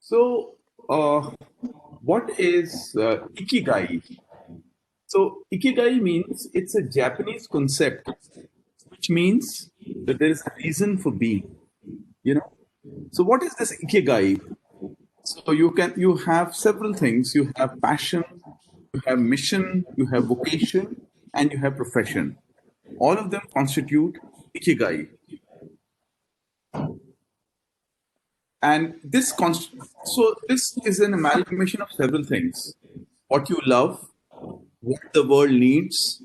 So, uh, what is ikigai? So, ikigai means it's a Japanese concept, which means that there is a reason for being. You know. So, what is this ikigai? So, you have several things. You have passion, you have mission, you have vocation, and you have profession. All of them constitute ikigai. And so this is an amalgamation of several things: what you love, what the world needs,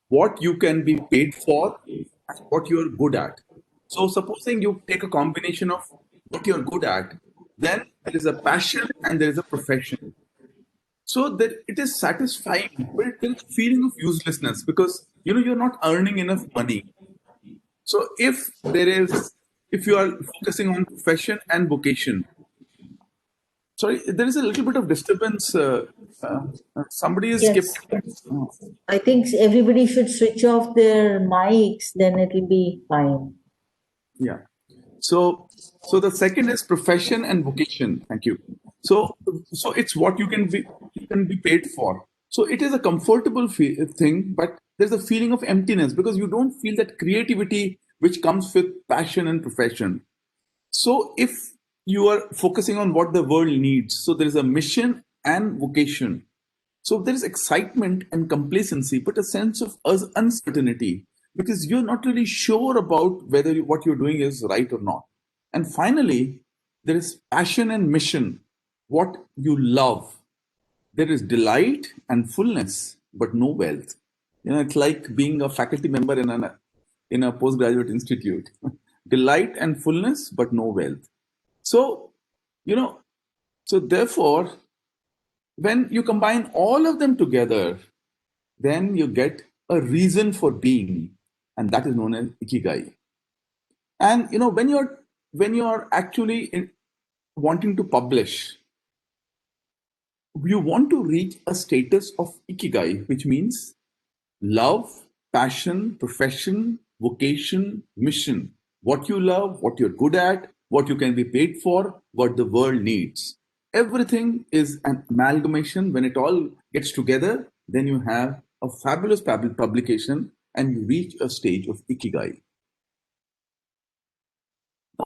what you can be paid for, and what you're good at. So, supposing you take a combination of what you're good at, then there is a passion and there is a profession. So that it is satisfying, but there is a feeling of uselessness because you're not earning enough money. So if you are focusing on profession and vocation, sorry, there is a little bit of disturbance. Somebody is skipped. Yes, I think everybody should switch off their mics, then it will be fine. Yeah. So the second is profession and vocation. Thank you. So it's what you can be paid for. So it is a comfortable thing, but there's a feeling of emptiness because you don't feel that creativity which comes with passion and profession. So if you are focusing on what the world needs, so there is a mission and vocation. So there is excitement and complacency, but a sense of uncertainty because you're not really sure about whether what you're doing is right or not. And finally, there is passion and mission, what you love. There is delight and fullness, but no wealth. It's like being a faculty member in a postgraduate institute. Delight and fullness, but no wealth. So, you know, so therefore, when you combine all of them together, then you get a reason for being, and that is known as ikigai. And when you're actually wanting to publish, you want to reach a status of ikigai, which means love, passion, profession, vocation, mission. What you love, what you're good at, what you can be paid for, what the world needs. Everything is an amalgamation. When it all gets together, then you have a fabulous publication and you reach a stage of ikigai.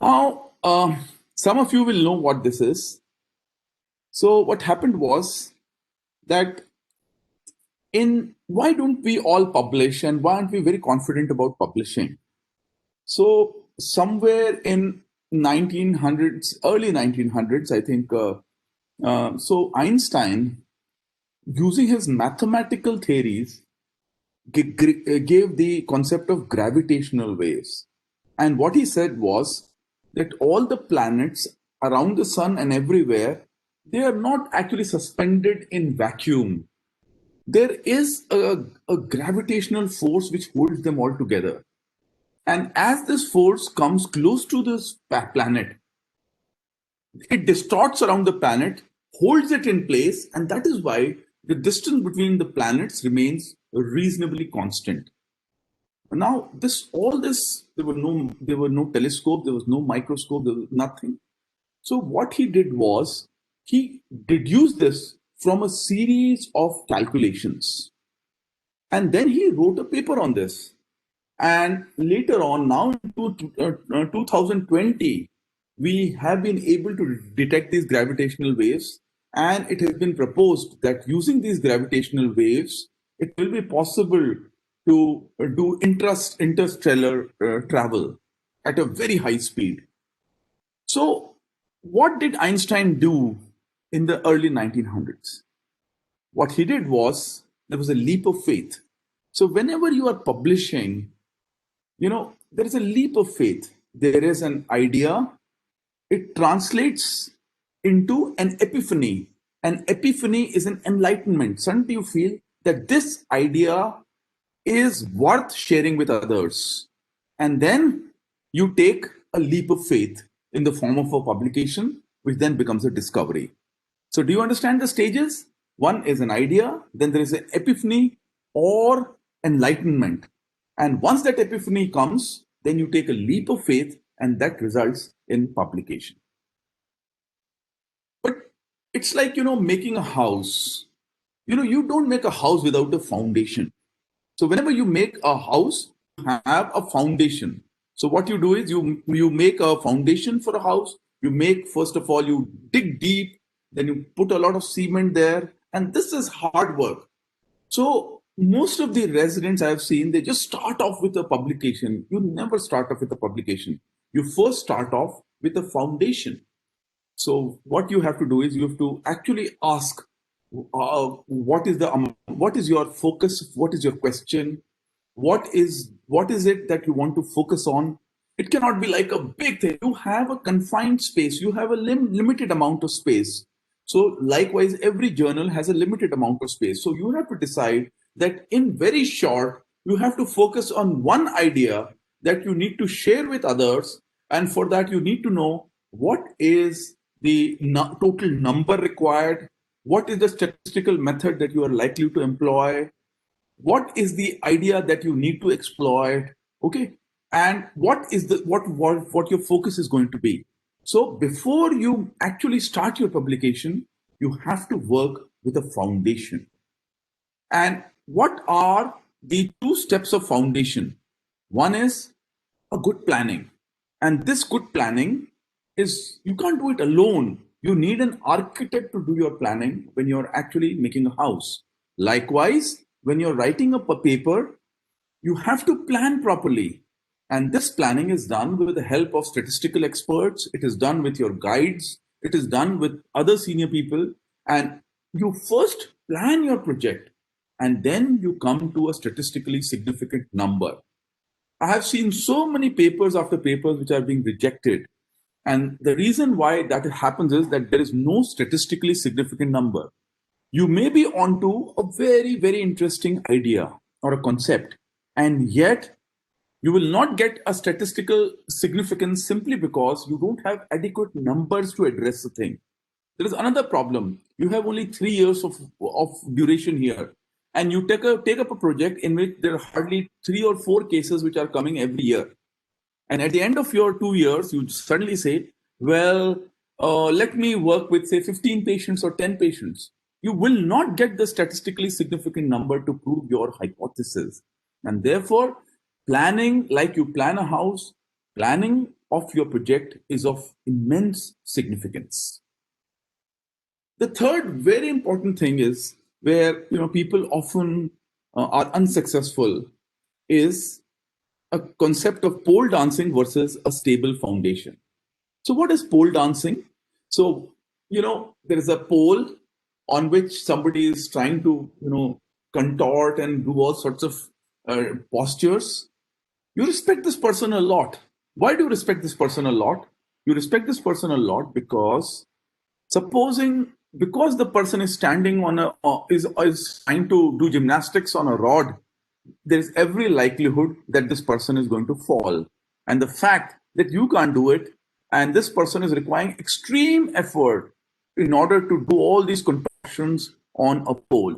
Now, some of you will know what this is. So, what happened was that in why don't we all publish and why aren't we very confident about publishing? So somewhere in 1900s, early 1900s, I think. So Einstein, using his mathematical theories, gave the concept of gravitational waves. And what he said was that all the planets around the sun and everywhere, they are not actually suspended in vacuum. There is a gravitational force which holds them all together. And as this force comes close to this planet, it distorts around the planet, holds it in place, and that is why the distance between the planets remains reasonably constant. Now, there were no telescope, there was no microscope, there was nothing. So what he did was he deduced this from a series of calculations, and then he wrote a paper on this. And later on, now in 2020, we have been able to detect these gravitational waves. And it has been proposed that using these gravitational waves, it will be possible to do interstellar travel at a very high speed. So, what did Einstein do in the early 1900s? What he did was there was a leap of faith. So, whenever you are publishing, there is a leap of faith. There is an idea, it translates into an epiphany. An epiphany is an enlightenment. Suddenly you feel that this idea is worth sharing with others. And then you take a leap of faith in the form of a publication, which then becomes a discovery. So, do you understand the stages? One is an idea, then there is an epiphany or enlightenment. And once that epiphany comes, then you take a leap of faith, and that results in publication. it's like, making a house. You don't make a house without a foundation. So whenever you make a house, you have a foundation. So what you do is you make a foundation for a house. You make, first of all, you dig deep, then you put a lot of cement there, and this is hard work. So most of the residents I've seen, they just start off with a publication. You never start off with a publication. You first start off with a foundation. So what you have to do is you have to actually ask, what is your focus? What is your question? What is it that you want to focus on? It cannot be like a big thing. You have a confined space. You have a limited amount of space. So likewise, every journal has a limited amount of space. So you have to decide that in very short, you have to focus on one idea that you need to share with others. And for that, you need to know what is the total number required, what is the statistical method that you are likely to employ, what is the idea that you need to exploit, okay, and what is the what your focus is going to be. So before you actually start your publication, you have to work with a foundation. And what are the two steps of foundation? One is a good planning. And this good planning is, you can't do it alone. You need an architect to do your planning when you're actually making a house. Likewise, when you're writing up a paper, you have to plan properly. And this planning is done with the help of statistical experts. It is done with your guides. It is done with other senior people. And you first plan your project and then you come to a statistically significant number. I have seen so many papers after papers which are being rejected. And the reason why that happens is that there is no statistically significant number. You may be onto a very, very interesting idea or a concept, and yet you will not get a statistical significance simply because you don't have adequate numbers to address the thing. There is another problem. You have only 3 years of duration here, and you take up a project in which there are hardly 3 or 4 cases which are coming every year. And at the end of your 2 years, you suddenly say, well, let me work with, say, 15 patients or 10 patients. You will not get the statistically significant number to prove your hypothesis. And therefore, planning, like you plan a house, planning of your project is of immense significance. The third very important thing is where people often are unsuccessful is a concept of pole dancing versus a stable foundation. So what is pole dancing? So there is a pole on which somebody is trying to contort and do all sorts of postures. You respect this person a lot. Why do you respect this person a lot? You respect this person a lot because because the person is standing on is trying to do gymnastics on a rod, there is every likelihood that this person is going to fall. And the fact that you can't do it and this person is requiring extreme effort in order to do all these contortions on a pole.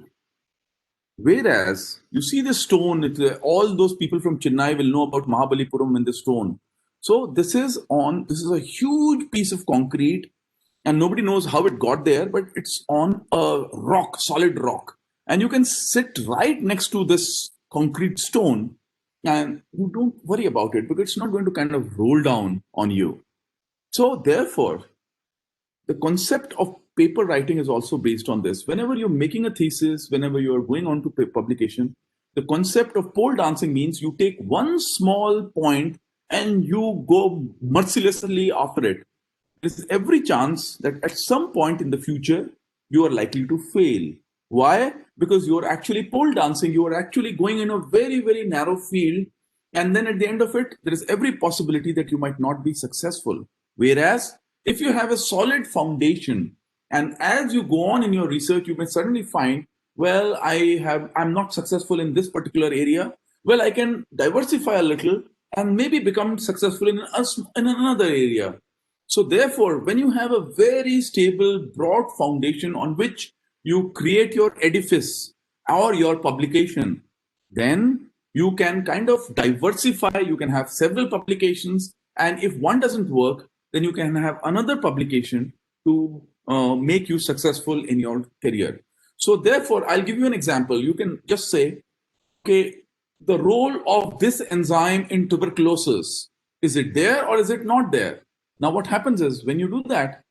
Whereas you see the stone, all those people from Chennai will know about Mahabalipuram and the stone. So this is a huge piece of concrete, and nobody knows how it got there, but it's on a rock, solid rock. And you can sit right next to this concrete stone and you don't worry about it because it's not going to kind of roll down on you. So therefore, the concept of paper writing is also based on this. Whenever you're making a thesis, whenever you're going on to publication, the concept of pole dancing means you take one small point and you go mercilessly after it. There's every chance that at some point in the future, you are likely to fail. Why? Because you are actually pole dancing, you are actually going in a very, very narrow field. And then at the end of it, there is every possibility that you might not be successful. Whereas if you have a solid foundation, and as you go on in your research, you may suddenly find, well, I'm not successful in this particular area. Well, I can diversify a little and maybe become successful in another area. So therefore, when you have a very stable, broad foundation on which you create your edifice or your publication, then you can kind of diversify, you can have several publications, and if one doesn't work, then you can have another publication to make you successful in your career. So therefore, I'll give you an example. You can just say, okay, the role of this enzyme in tuberculosis, is it there or is it not there? Now, what happens is when you do that,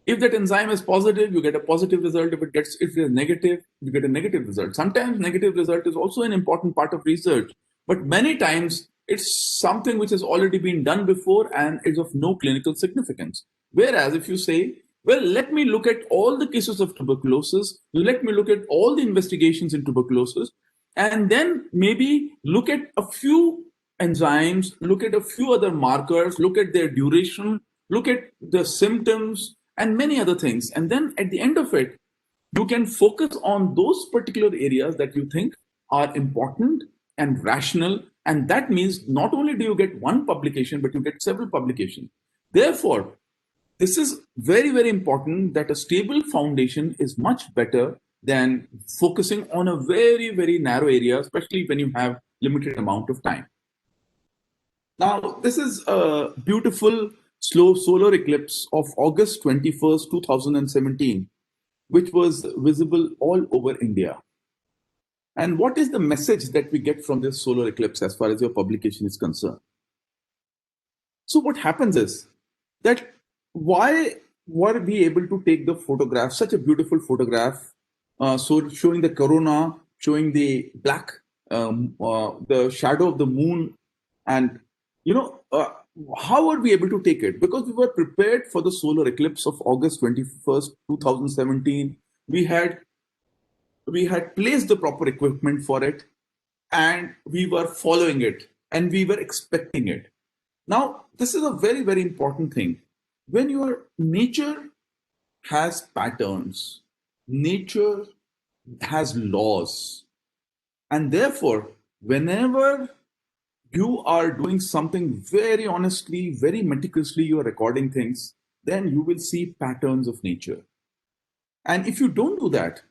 if that enzyme is positive, you get a positive result. If it is negative, you get a negative result. Sometimes negative result is also an important part of research, but many times it's something which has already been done before and is of no clinical significance. Whereas if you say, well, let me look at all the cases of tuberculosis, let me look at all the investigations in tuberculosis, and then maybe look at a few enzymes, look at a few other markers, look at their duration, look at the symptoms, and many other things. And then at the end of it, you can focus on those particular areas that you think are important and rational. And that means not only do you get one publication, but you get several publications. Therefore, this is very, very important that a stable foundation is much better than focusing on a very, very narrow area, especially when you have limited amount of time. Now, this is a beautiful slow solar eclipse of August 21st, 2017, which was visible all over India. And what is the message that we get from this solar eclipse as far as your publication is concerned? So what happens is that why were we able to take the photograph, such a beautiful photograph, so showing the corona, showing the black, the shadow of the moon, and you know, how were we able to take it? Because we were prepared for the solar eclipse of August 21st, 2017. We had placed the proper equipment for it, and we were following it, and we were expecting it. Now, this is a very, very important thing. When your nature has patterns, nature has laws, and therefore, whenever you are doing something very honestly, very meticulously, you are recording things, then you will see patterns of nature. And if you don't do that,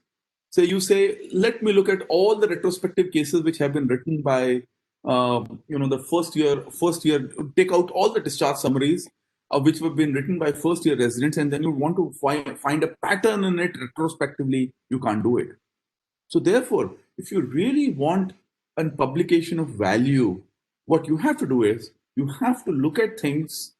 so you say, let me look at all the retrospective cases which have been written by, the first year, take out all the discharge summaries which have been written by first year residents, and then you want to find a pattern in it retrospectively, you can't do it. So therefore, if you really want a publication of value, what you have to do is you have to look at things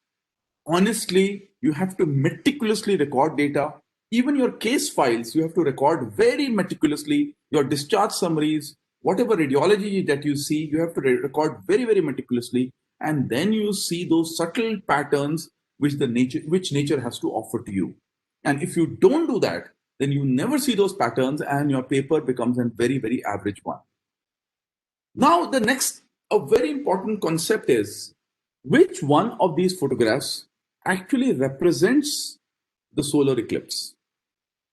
honestly, you have to meticulously record data. Even your case files, you have to record very meticulously. Your discharge summaries, whatever radiology that you see, you have to record very, very meticulously. And then you see those subtle patterns which nature has to offer to you. And if you don't do that, then you never see those patterns and your paper becomes a very, very average one. Now, the next, a very important concept is which one of these photographs actually represents the solar eclipse?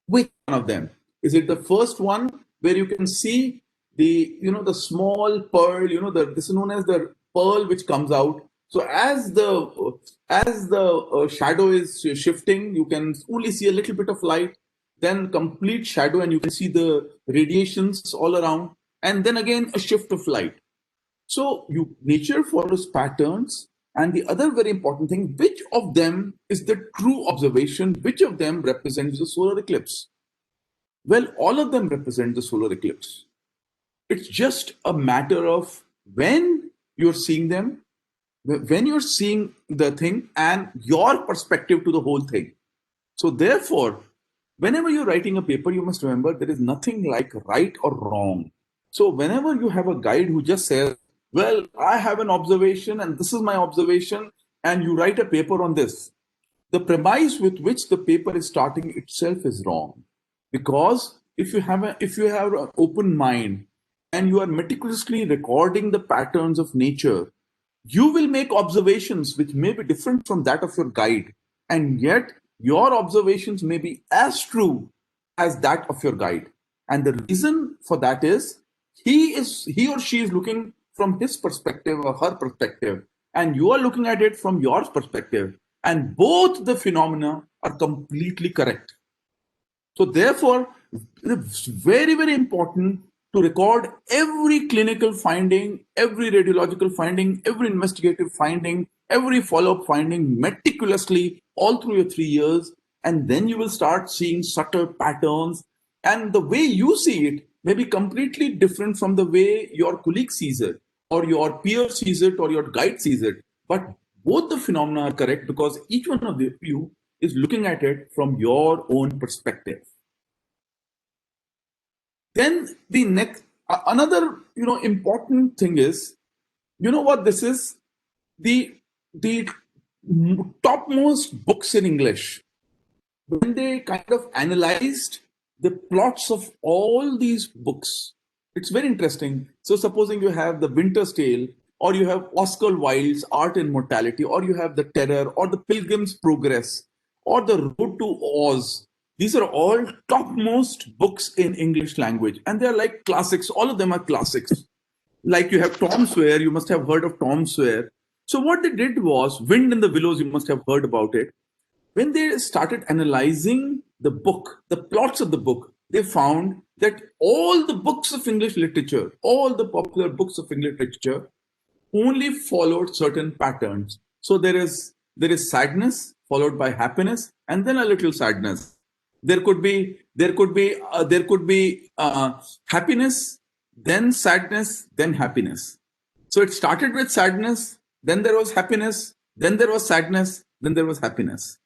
Which one of them? Is it the first one where you can see the small pearl, this is known as the pearl which comes out. So as the shadow is shifting, you can only see a little bit of light, then complete shadow, and you can see the radiations all around, and then again a shift of light. So nature follows patterns. And the other very important thing, which of them is the true observation? Which of them represents the solar eclipse? Well, all of them represent the solar eclipse. It's just a matter of when you're seeing them, when you're seeing the thing, and your perspective to the whole thing. So therefore, whenever you're writing a paper, you must remember there is nothing like right or wrong. So whenever you have a guide who just says, well, I have an observation and this is my observation, and you write a paper on this, the premise with which the paper is starting itself is wrong. Because if you have an open mind and you are meticulously recording the patterns of nature, you will make observations which may be different from that of your guide, and yet your observations may be as true as that of your guide. And the reason for that is he or she is looking from his perspective or her perspective, and you are looking at it from your perspective, and both the phenomena are completely correct. So therefore, it's very, very important to record every clinical finding, every radiological finding, every investigative finding, every follow-up finding meticulously all through your 3 years. and then you will start seeing subtle patterns. And the way you see it may be completely different from the way your colleague sees it, or your peer sees it, or your guide sees it. But both the phenomena are correct because each one of you is looking at it from your own perspective. Then the next, another important thing is, what this is, the topmost books in English, when they kind of analyzed the plots of all these books, it's very interesting. So, supposing you have The Winter's Tale, or you have Oscar Wilde's Art and Mortality, or you have The Terror, or The Pilgrim's Progress, or The Road to Oz. These are all topmost books in English language, and they're like classics. All of them are classics. Like you have Tom Sawyer, you must have heard of Tom Sawyer. So, what they did was Wind in the Willows, you must have heard about it. When they started analyzing the book, the plots of the book, they found that all the books of English literature, all the popular books of English literature, only followed certain patterns. So there is sadness followed by happiness, and then a little sadness. There could be happiness, then sadness, then happiness. So it started with sadness, then there was happiness, then there was sadness, then there was happiness.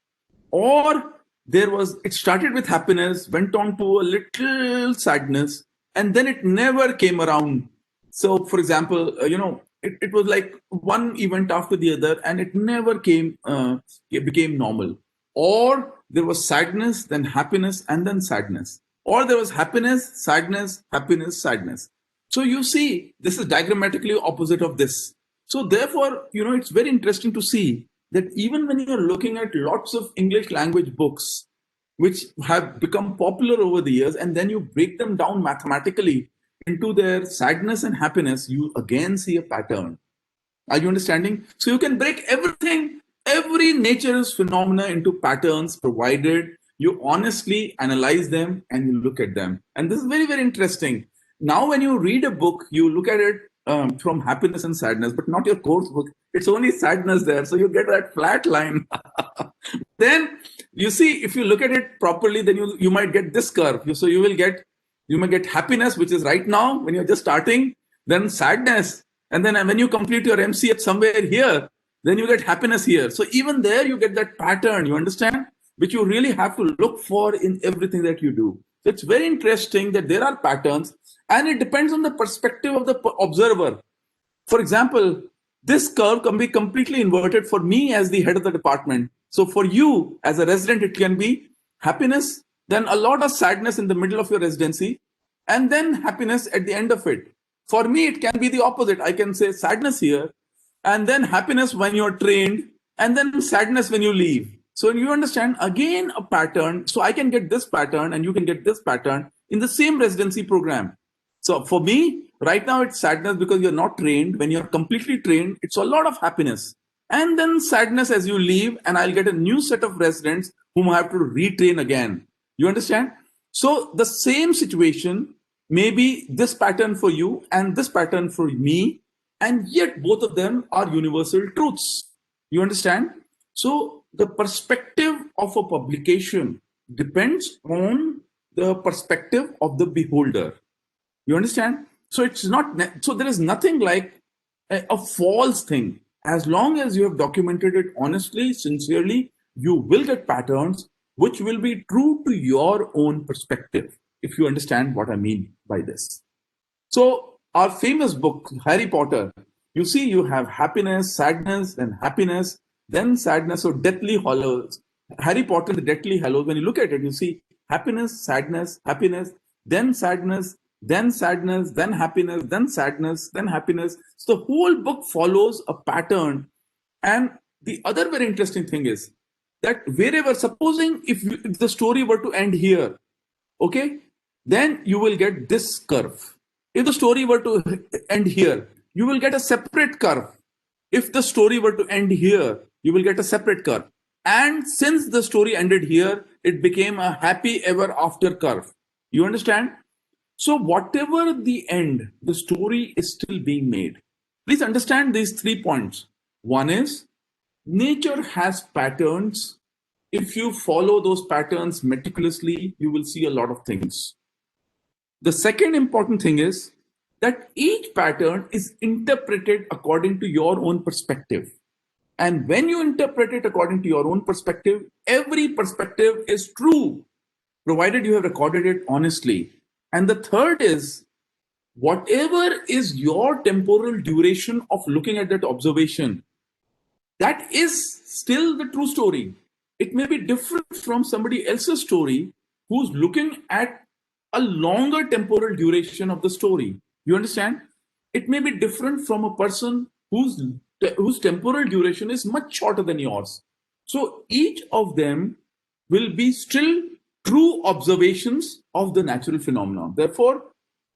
Or it started with happiness, went on to a little sadness, and then it never came around. So, for example, it was like one event after the other, and it never it became normal. Or there was sadness, then happiness, and then sadness. Or there was happiness, sadness, happiness, sadness. So you see, this is diagrammatically opposite of this. So therefore, it's very interesting to see that even when you're looking at lots of English language books, which have become popular over the years, and then you break them down mathematically into their sadness and happiness, you again see a pattern. Are you understanding? So you can break everything, every nature's phenomena into patterns, provided you honestly analyze them and you look at them. And this is very, very interesting. Now, when you read a book, you look at it from happiness and sadness, but not your course book. It's only sadness there. So you get that flat line. Then you see, if you look at it properly, then you might get this curve. So you might get happiness, which is right now when you're just starting, then sadness. And then when you complete your MCH somewhere here, then you get happiness here. So even there, you get that pattern, you understand, which you really have to look for in everything that you do. So it's very interesting that there are patterns, and it depends on the perspective of the observer. For example, this curve can be completely inverted for me as the head of the department. So for you as a resident, it can be happiness, then a lot of sadness in the middle of your residency, and then happiness at the end of it. For me, it can be the opposite. I can say sadness here, and then happiness when you're trained, and then sadness when you leave. So you understand, again, a pattern. So I can get this pattern and you can get this pattern in the same residency program. So for me, right now it's sadness because you're not trained. When you're completely trained, it's a lot of happiness. And then sadness as you leave, and I'll get a new set of residents whom I have to retrain again. You understand? So the same situation may be this pattern for you and this pattern for me, and yet both of them are universal truths. You understand? So the perspective of a publication depends on the perspective of the beholder. You understand? So it's not, so there is nothing like a false thing. As long as you have documented it honestly, sincerely, you will get patterns which will be true to your own perspective, if you understand what I mean by this. So our famous book, Harry Potter, you see, you have happiness, sadness, then happiness, then sadness. So Deathly Hallows, Harry Potter, the Deathly Hallows, when you look at it, you see happiness, sadness, happiness, then sadness, then sadness, then happiness, then sadness, then happiness. So the whole book follows a pattern. And the other very interesting thing is that wherever, supposing if the story were to end here, okay, then you will get this curve. If the story were to end here, you will get a separate curve. If the story were to end here, you will get a separate curve. And since the story ended here, it became a happy ever after curve. You understand? So whatever the end, the story is still being made. Please understand these 3 points. One is, nature has patterns if you follow those patterns meticulously, you will see a lot of things. The second important thing is that each pattern is interpreted according to your own perspective. And when you interpret it according to your own perspective, every perspective is true, provided you have recorded it honestly. And the third is whatever is your temporal duration of looking at that observation, that is still the true story. It may be different from somebody else's story who's looking at a longer temporal duration of the story. You understand? It may be different from a person whose temporal duration is much shorter than yours. So each of them will be still true observations of the natural phenomenon. Therefore,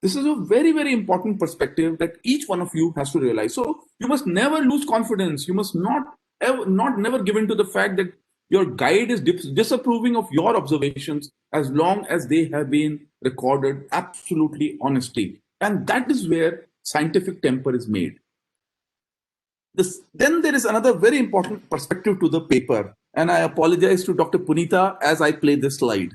this is a very, very important perspective that each one of you has to realize. So you must never lose confidence. You must not never give in to the fact that your guide is disapproving of your observations as long as they have been recorded absolutely honestly. And that is where scientific temper is made. Then there is another very important perspective to the paper. And I apologize to Dr. Punita as I play this slide.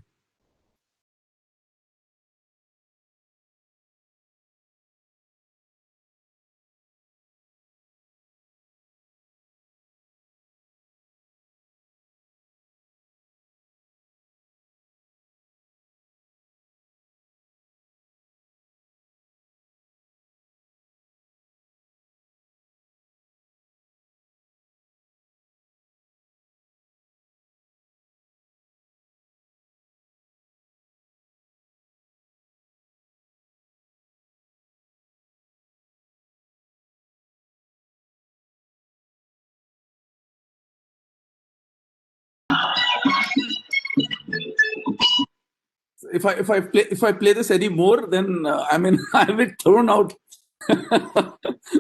If I play this anymore, then I mean I'll be thrown out.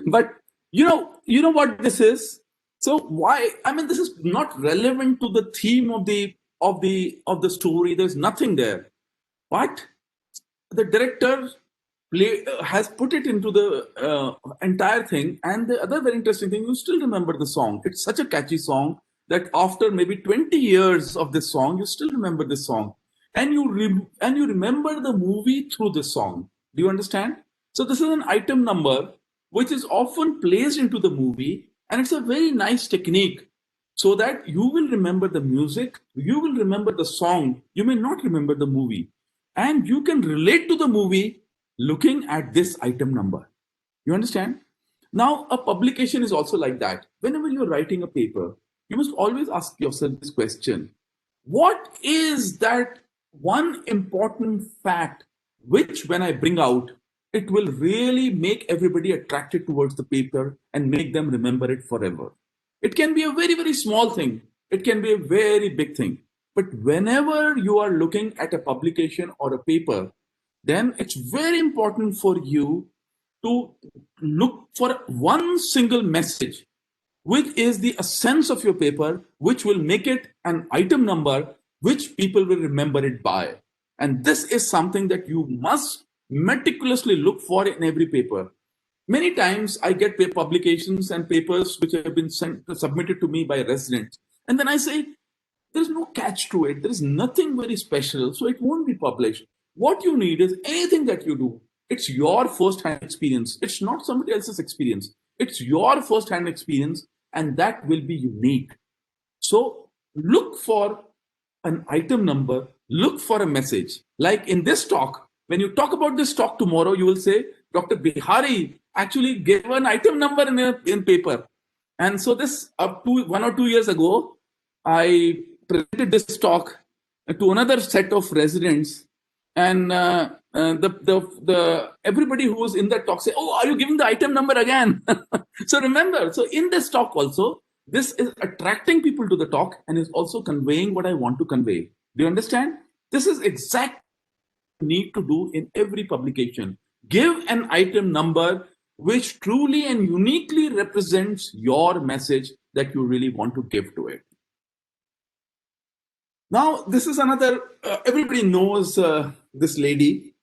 But you know what this is. So why? I mean, this is not relevant to the theme of the story. There's nothing there. But the director has put it into the entire thing. And the other very interesting thing, you still remember the song. It's such a catchy song that after maybe 20 years of this song, you still remember this song, and you remember the movie through this song. Do you understand? So this is an item number which is often placed into the movie, and it's a very nice technique so that you will remember the music, you will remember the song, you may not remember the movie, and you can relate to the movie looking at this item number. You understand? Now, a publication is also like that. Whenever you're writing a paper, you must always ask yourself this question: what is that one important fact which, when I bring out, it will really make everybody attracted towards the paper and make them remember it forever? It can be a very, very small thing, it can be a very big thing. But whenever you are looking at a publication or a paper, then it's very important for you to look for one single message, which is the essence of your paper, which will make it an item number which people will remember it by. And this is something that you must meticulously look for in every paper. Many times I get publications and papers which have been submitted to me by residents. And then I say, there's no catch to it. There's nothing very special, so it won't be published. What you need is anything that you do. It's your first-hand experience. It's not somebody else's experience. It's your first-hand experience, and that will be unique. So look for an item number, look for a message. Like in this talk, when you talk about this talk tomorrow, you will say, Dr. Bihari actually gave an item number in paper. And so this, up to 1 or 2 years ago, I presented this talk to another set of residents, and the everybody who was in that talk say, "Oh, are you giving the item number again?" So remember, so in this talk also, this is attracting people to the talk and is also conveying what I want to convey. Do you understand? This is exactly what you need to do in every publication. Give an item number which truly and uniquely represents your message that you really want to give to it. Now, this is another, everybody knows this lady.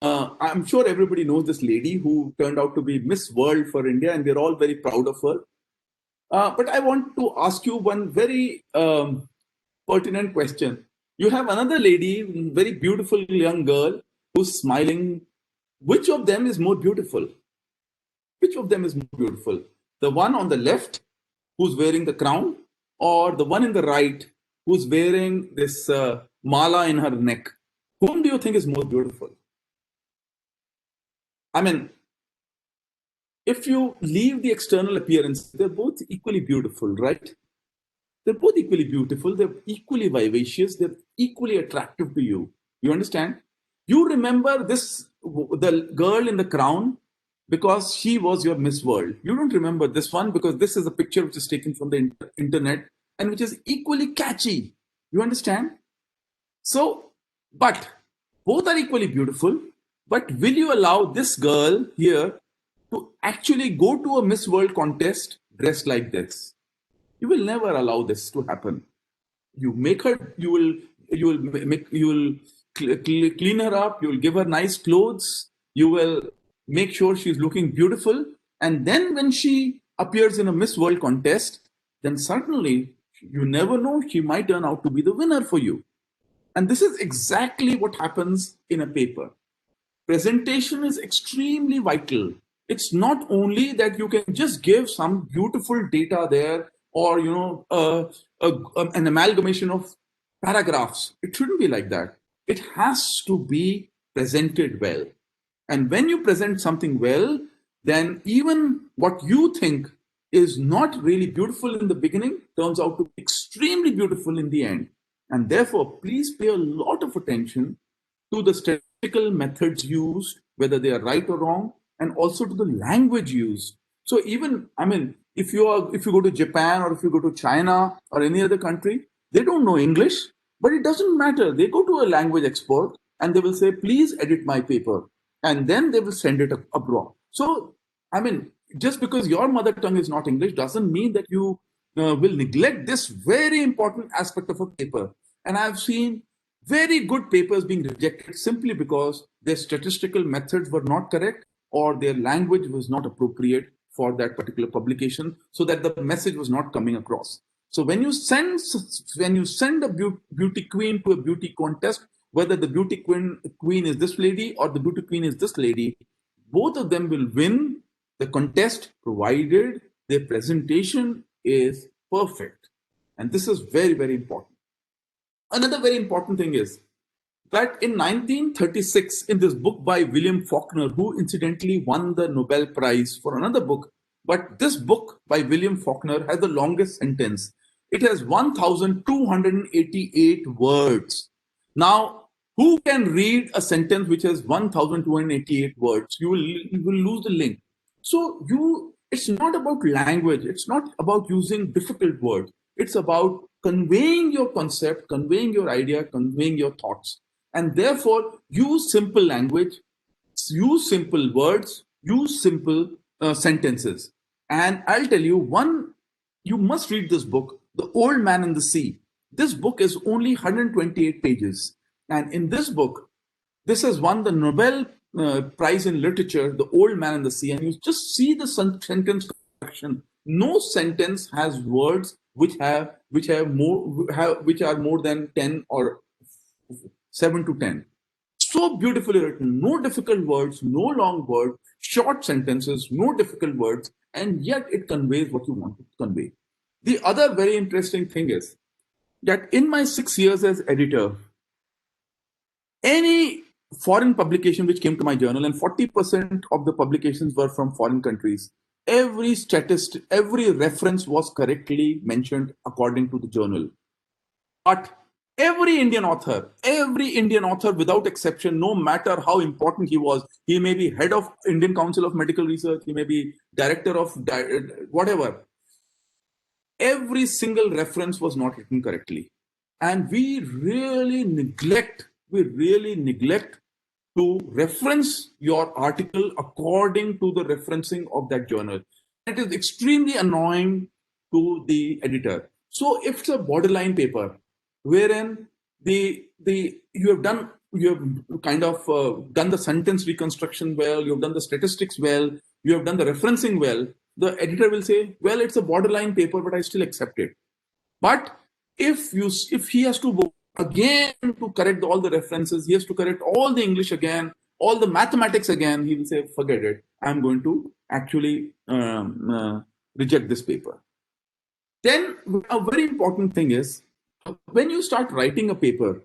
I'm sure everybody knows this lady who turned out to be Miss World for India, and we're all very proud of her. But I want to ask you one very pertinent question. You have another lady, very beautiful young girl, who's smiling. Which of them is more beautiful? Which of them is more beautiful? The one on the left, who's wearing the crown, or the one in the right, who's wearing this mala in her neck? Whom do you think is more beautiful? I mean, if you leave the external appearance, they're both equally beautiful, right? They're both equally beautiful. They're equally vivacious. They're equally attractive to you. You understand? You remember this, the girl in the crown, because she was your Miss World. You don't remember this one because this is a picture which is taken from the internet and which is equally catchy. You understand? So, but both are equally beautiful. But will you allow this girl here to actually go to a Miss World contest dressed like this? You will never allow this to happen. You make her, you will clean her up, you will give her nice clothes, you will make sure she's looking beautiful, and then when she appears in a Miss World contest, then certainly you never know, she might turn out to be the winner for you. And this is exactly what happens in a paper. Presentation is extremely vital. It's not only that you can just give some beautiful data there, or an amalgamation of paragraphs. It shouldn't be like that. It has to be presented well. And when you present something well, then even what you think is not really beautiful in the beginning turns out to be extremely beautiful in the end. And therefore, please pay a lot of attention to the statistical methods used, whether they are right or wrong, and also to the language used. So even, I mean, if you go to Japan or if you go to China or any other country, they don't know English, but it doesn't matter. They go to a language expert and they will say, please edit my paper. And then they will send it abroad. So, I mean, just because your mother tongue is not English doesn't mean that you will neglect this very important aspect of a paper. And I've seen very good papers being rejected simply because their statistical methods were not correct or their language was not appropriate for that particular publication, so that the message was not coming across. So when you send a beauty queen to a beauty contest, whether the beauty queen is this lady or the beauty queen is this lady, both of them will win the contest provided their presentation is perfect. And this is very, very important. Another very important thing is that in 1936, in this book by William Faulkner, who incidentally won the Nobel Prize for another book, but this book by William Faulkner has the longest sentence. It has 1,288 words. Now, who can read a sentence which has 1,288 words? You will lose the link. So it's not about language. It's not about using difficult words. It's about conveying your concept, conveying your idea, conveying your thoughts. And therefore, use simple language, use simple words, use simple sentences. And I'll tell you you must read this book, The Old Man and the Sea. This book is only 128 pages. And in this book, this has won the Nobel Prize in Literature, The Old Man and the Sea. And you just see the sentence construction. No sentence has words which are more than 10 or 7 to 10. So beautifully written, no difficult words, no long words, short sentences, no difficult words, and yet it conveys what you want to convey. The other very interesting thing is that in my 6 years as editor, any foreign publication which came to my journal, and 40% of the publications were from foreign countries, every statistic, every reference was correctly mentioned according to the journal. But every Indian author without exception, no matter how important he may be head of Indian Council of Medical Research, he may be director of whatever, every single reference was not written correctly. And we really neglect to reference your article according to the referencing of that journal. It is extremely annoying to the editor. So if it's a borderline paper, wherein you have kind of done the sentence reconstruction well, you've done the statistics well, you have done the referencing well, the editor will say, well, it's a borderline paper, but I still accept it. But if he has to go again to correct all the references, he has to correct all the English again, all the mathematics again, he will say, forget it, I'm going to actually reject this paper. Then a very important thing is, when you start writing a paper,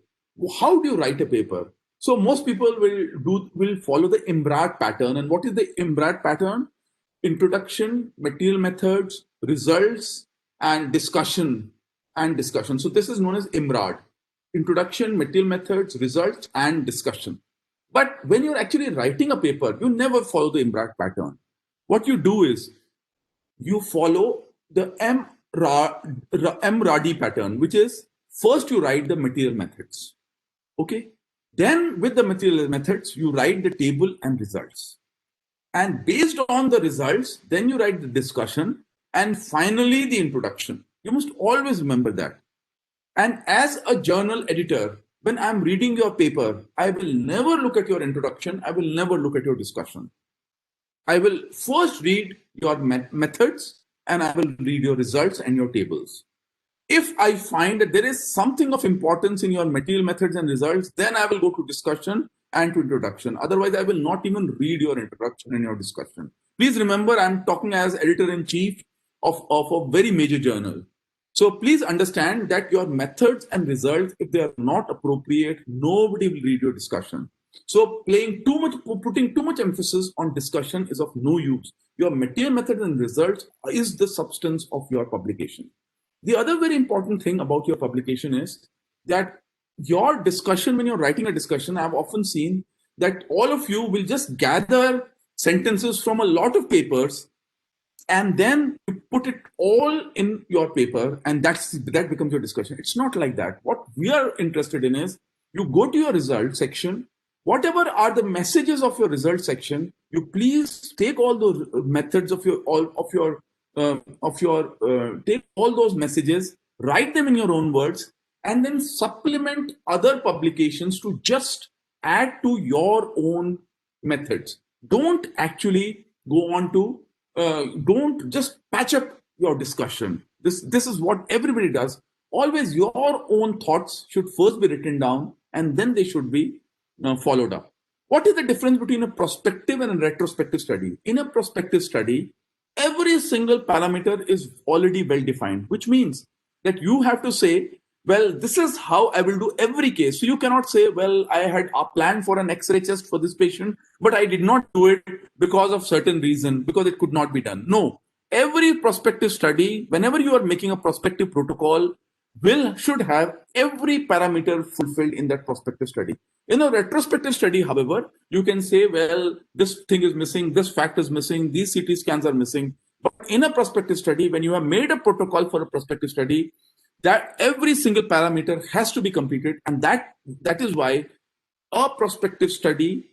how do you write a paper? So most people will follow the IMBRAT pattern. And what is the IMBRAT pattern? Introduction, material methods, results, and discussion. So this is known as IMBRAT: introduction, material methods, results, and discussion. But when you're actually writing a paper, you never follow the IMBRAT pattern. What you do is you follow the M-RADI pattern, which is first you write the material methods. Okay. Then with the material methods, you write the table and results. And based on the results, then you write the discussion and finally the introduction. You must always remember that. And as a journal editor, when I'm reading your paper, I will never look at your introduction. I will never look at your discussion. I will first read your methods and I will read your results and your tables. If I find that there is something of importance in your material methods and results, then I will go to discussion and to introduction. Otherwise, I will not even read your introduction and your discussion. Please remember, I'm talking as editor-in-chief of a very major journal. So please understand that your methods and results, if they are not appropriate, nobody will read your discussion. So putting too much emphasis on discussion is of no use. Your material method and results is the substance of your publication. The other very important thing about your publication is that your discussion, when you're writing a discussion, I've often seen that all of you will just gather sentences from a lot of papers and then you put it all in your paper and that becomes your discussion. It's not like that. What we are interested in is you go to your result section, whatever are the messages of your result section, you please take all those methods take all those messages, write them in your own words, and then supplement other publications to just add to your own methods. Don't actually go on to, don't just patch up your discussion. This is what everybody does. Always your own thoughts should first be written down and then they should be followed up. What is the difference between a prospective and a retrospective study? In a prospective study, every single parameter is already well defined, which means that you have to say, well, this is how I will do every case. So you cannot say, well, I had a plan for an X-ray chest for this patient, but I did not do it because of certain reason, because it could not be done. No, every prospective study, whenever you are making a prospective protocol, should have every parameter fulfilled in that prospective study. In a retrospective study, however, you can say, well, this thing is missing, this fact is missing, these CT scans are missing. But in a prospective study, when you have made a protocol for a prospective study, that every single parameter has to be completed. And that is why a prospective study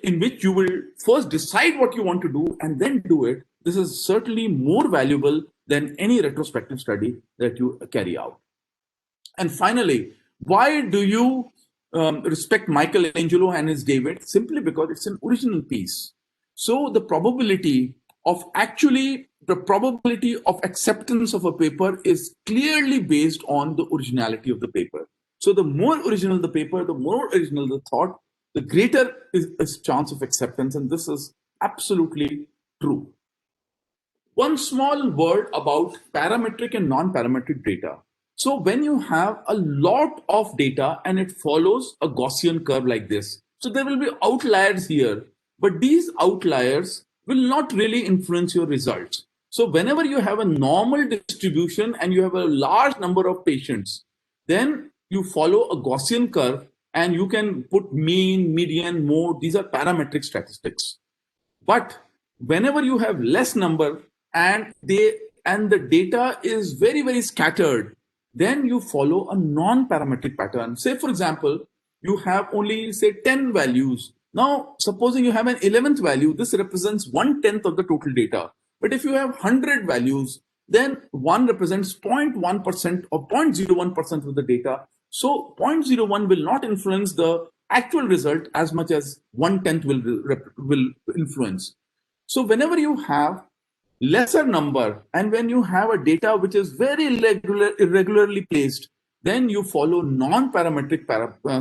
in which you will first decide what you want to do and then do it, this is certainly more valuable than any retrospective study that you carry out. And finally, why do you respect Michelangelo and his David? Simply because it's an original piece. So the probability of acceptance of a paper is clearly based on the originality of the paper. So the more original the paper, the more original the thought, the greater is chance of acceptance. And this is absolutely true. One small word about parametric and non-parametric data. So when you have a lot of data and it follows a Gaussian curve like this, so there will be outliers here, but these outliers will not really influence your results. So whenever you have a normal distribution and you have a large number of patients, then you follow a Gaussian curve and you can put mean, median, mode. These are parametric statistics. But whenever you have less number and the data is very, very scattered, then you follow a non-parametric pattern. Say, for example, you have only, say, 10 values. Now, supposing you have an 11th value, this represents 1/10 of the total data. But if you have 100 values, then 1 represents 0.1% or 0.01% of the data. So 0.01 will not influence the actual result as much as 1/10 will influence. So whenever you have lesser number, and when you have a data which is very irregularly placed, then you follow non-parametric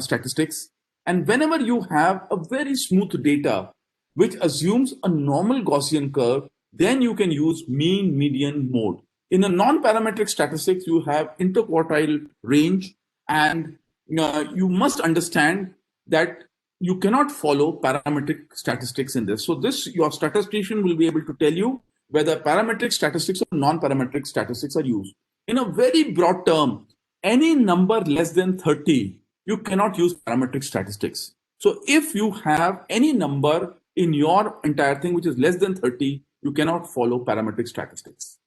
statistics. And whenever you have a very smooth data which assumes a normal Gaussian curve, then you can use mean median mode. In a non-parametric statistics, you have interquartile range, and you must understand that you cannot follow parametric statistics in this. So this, your statistician will be able to tell you whether parametric statistics or non-parametric statistics are used. In a very broad term, any number less than 30, you cannot use parametric statistics. So if you have any number in your entire thing which is less than 30, you cannot follow parametric statistics.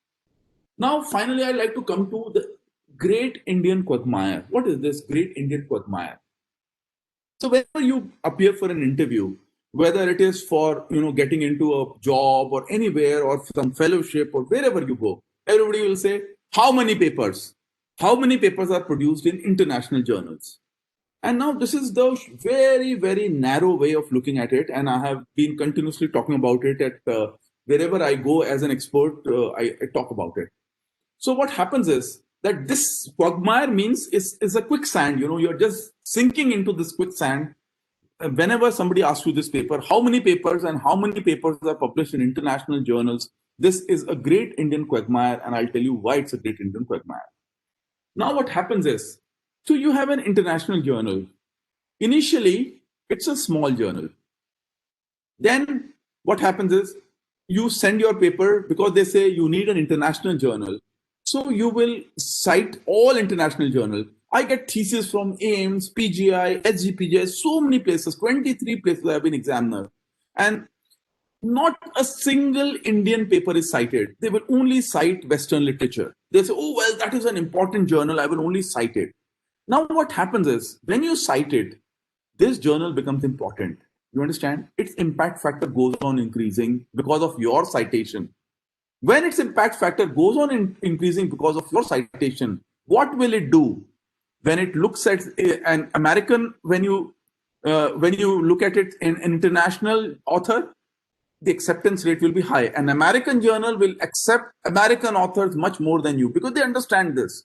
Now, finally, I'd like to come to the great Indian quagmire. What is this great Indian quagmire? So whenever you appear for an interview, whether it is for getting into a job or anywhere or some fellowship or wherever you go, everybody will say, how many papers? How many papers are produced in international journals? And now this is the very, very narrow way of looking at it. And I have been continuously talking about it at wherever I go as an expert, I talk about it. So what happens is that this quagmire means is a quicksand. You're just sinking into this quicksand. Whenever somebody asks you this paper, how many papers and how many papers are published in international journals, this is a great Indian quagmire, and I'll tell you why it's a great Indian quagmire. Now what happens is, so you have an international journal. Initially, it's a small journal. Then what happens is, you send your paper because they say you need an international journal. So you will cite all international journals. I get theses from AIMS, PGI, SGPJ, so many places, 23 places I have been examiner. And not a single Indian paper is cited. They will only cite Western literature. They say, oh, well, that is an important journal. I will only cite it. Now, what happens is, when you cite it, this journal becomes important. You understand? Its impact factor goes on increasing because of your citation. When its impact factor goes on increasing because of your citation, what will it do? When it looks at an American, when you look at it in an international author, the acceptance rate will be high. An American journal will accept American authors much more than you because they understand this.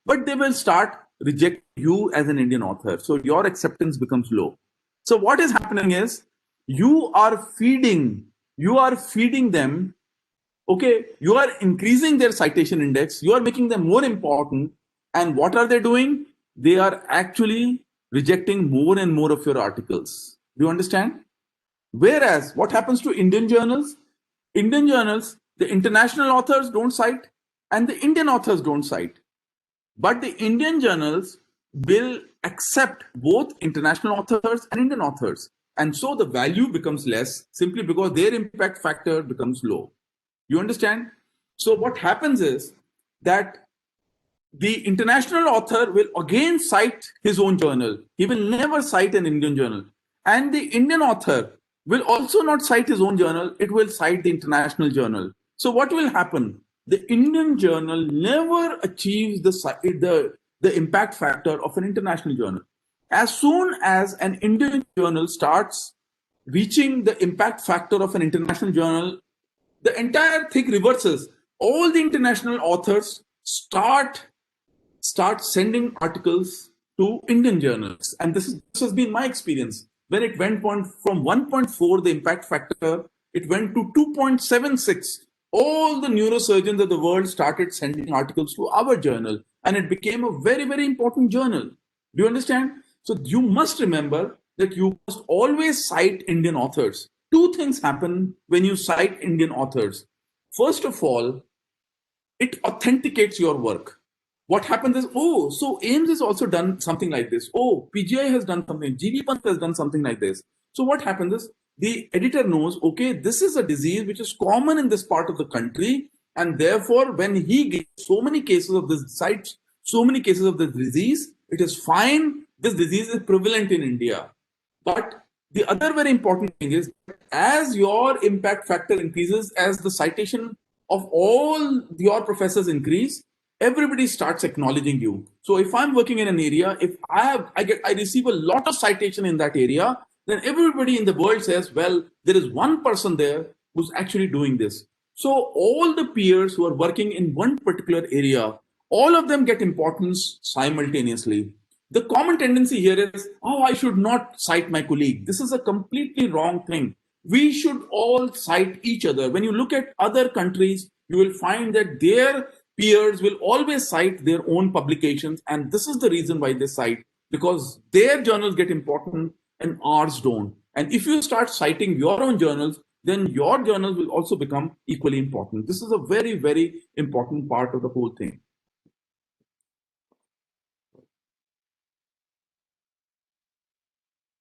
But they will start reject you as an Indian author. So your acceptance becomes low. So what is happening is, you are feeding them. Okay, you are increasing their citation index, you are making them more important, and what are they doing? They are actually rejecting more and more of your articles. Do you understand? Whereas what happens to Indian journals? Indian journals, the international authors don't cite and the Indian authors don't cite. But the Indian journals will accept both international authors and Indian authors. And so the value becomes less simply because their impact factor becomes low. You understand? So what happens is that the international author will again cite his own journal. He will never cite an Indian journal. And the Indian author will also not cite his own journal. It will cite the international journal. So what will happen? The Indian journal never achieves the impact factor of an international journal. As soon as an Indian journal starts reaching the impact factor of an international journal, the entire thing reverses. All the international authors start sending articles to Indian journals. And this has been my experience. When it went from 1.4, the impact factor, it went to 2.76. All the neurosurgeons of the world started sending articles to our journal, and it became a very, very important journal. Do you understand? So you must remember that you must always cite Indian authors. Two things happen when you cite Indian authors. First of all, it authenticates your work. What happens is, oh, so AIMS has also done something like this. Oh, PGI has done something. GV Pant has done something like this. So what happens is, the editor knows, okay, this is a disease which is common in this part of the country. And therefore, when he gets so many cases of this cites so many cases of this disease, it is fine. This disease is prevalent in India. But the other very important thing is, as your impact factor increases, as the citation of all your professors increase, everybody starts acknowledging you. So if I'm working in an area, if I receive a lot of citation in that area, then everybody in the world says, well, there is one person there who's actually doing this. So all the peers who are working in one particular area, all of them get importance simultaneously. The common tendency here is, oh, I should not cite my colleague. This is a completely wrong thing. We should all cite each other. When you look at other countries, you will find that their peers will always cite their own publications. And this is the reason why they cite, because their journals get important and ours don't. And if you start citing your own journals, then your journals will also become equally important. This is a very, very important part of the whole thing.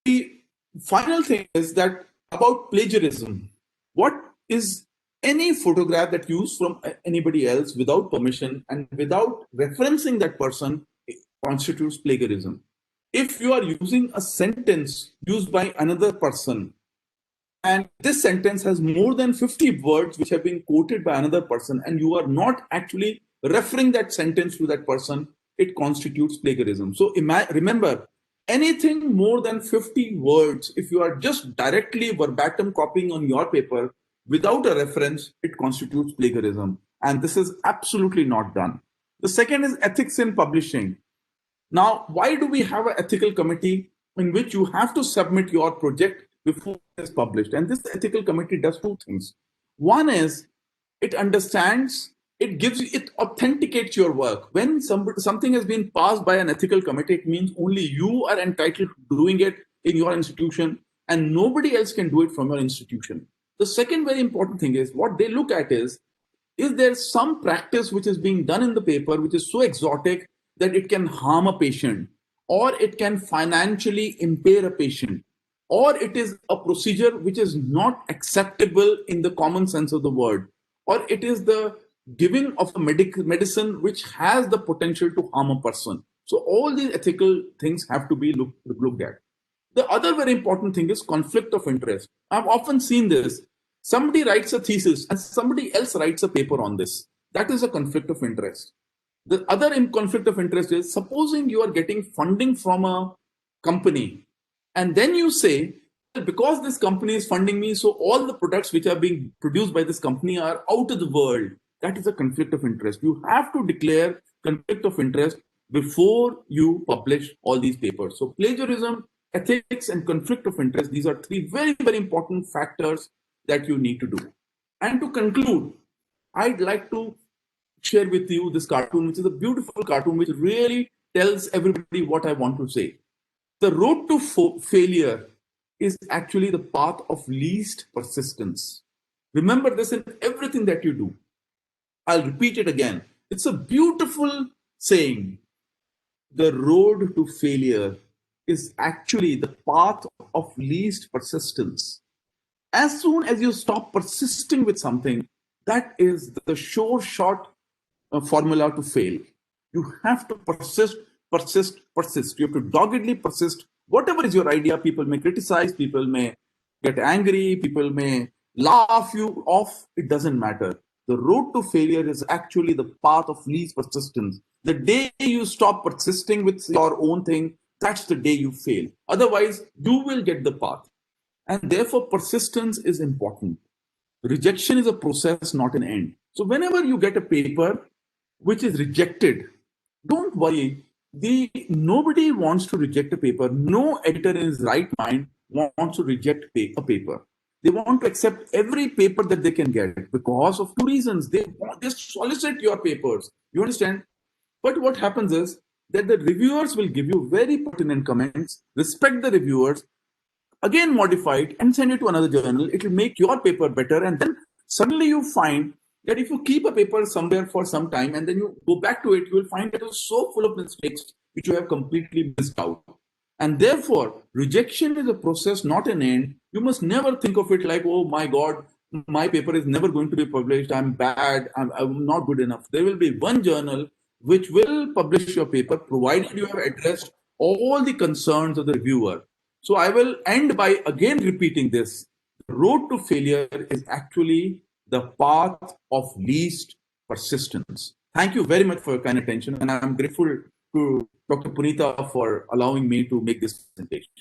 The final thing is that about plagiarism. What is any photograph that used from anybody else without permission and without referencing that person constitutes plagiarism. If you are using a sentence used by another person, and this sentence has more than 50 words which have been quoted by another person, and you are not actually referring that sentence to that person, it constitutes plagiarism. So remember, anything more than 50 words, if you are just directly verbatim copying on your paper without a reference, it constitutes plagiarism. And this is absolutely not done. The second is ethics in publishing. Now, why do we have an ethical committee in which you have to submit your project before it is published? And this ethical committee does two things. One is it understands, it authenticates your work. When something has been passed by an ethical committee, it means only you are entitled to doing it in your institution and nobody else can do it from your institution. The second very important thing is what they look at is there some practice which is being done in the paper which is so exotic that it can harm a patient, or it can financially impair a patient, or it is a procedure which is not acceptable in the common sense of the word, or it is the giving of a medicine which has the potential to harm a person. So all these ethical things have to be looked at. The other very important thing is conflict of interest. I've often seen this. Somebody writes a thesis and somebody else writes a paper on this. That is a conflict of interest. The other conflict of interest is supposing you are getting funding from a company and then you say, because this company is funding me, so all the products which are being produced by this company are out of the world. That is a conflict of interest. You have to declare conflict of interest before you publish all these papers. So plagiarism, ethics, and conflict of interest, these are three very, very important factors that you need to do. And to conclude, I'd like to share with you this cartoon, which is a beautiful cartoon, which really tells everybody what I want to say. The road to failure is actually the path of least persistence. Remember this in everything that you do. I'll repeat it again. It's a beautiful saying. The road to failure is actually the path of least persistence. As soon as you stop persisting with something, that is the sure shot formula to fail. You have to persist, persist, persist. You have to doggedly persist. Whatever is your idea, people may criticize, people may get angry, people may laugh you off. It doesn't matter. The road to failure is actually the path of least persistence. The day you stop persisting with your own thing, that's the day you fail. Otherwise, you will get the path. And therefore, persistence is important. Rejection is a process, not an end. So whenever you get a paper which is rejected, don't worry. Nobody wants to reject a paper. No editor in his right mind wants to reject a paper. They want to accept every paper that they can get because of two reasons. They solicit your papers. You understand? But what happens is that the reviewers will give you very pertinent comments, respect the reviewers, again modify it and send it to another journal. It will make your paper better. And then suddenly you find that if you keep a paper somewhere for some time and then you go back to it, you will find that it was so full of mistakes which you have completely missed out. And therefore, rejection is a process, not an end. You must never think of it like, oh my God, my paper is never going to be published. I'm bad. I'm not good enough. There will be one journal which will publish your paper, provided you have addressed all the concerns of the reviewer. So I will end by again repeating this. The road to failure is actually the path of least persistence. Thank you very much for your kind attention. And I'm grateful to Dr. Punita for allowing me to make this presentation.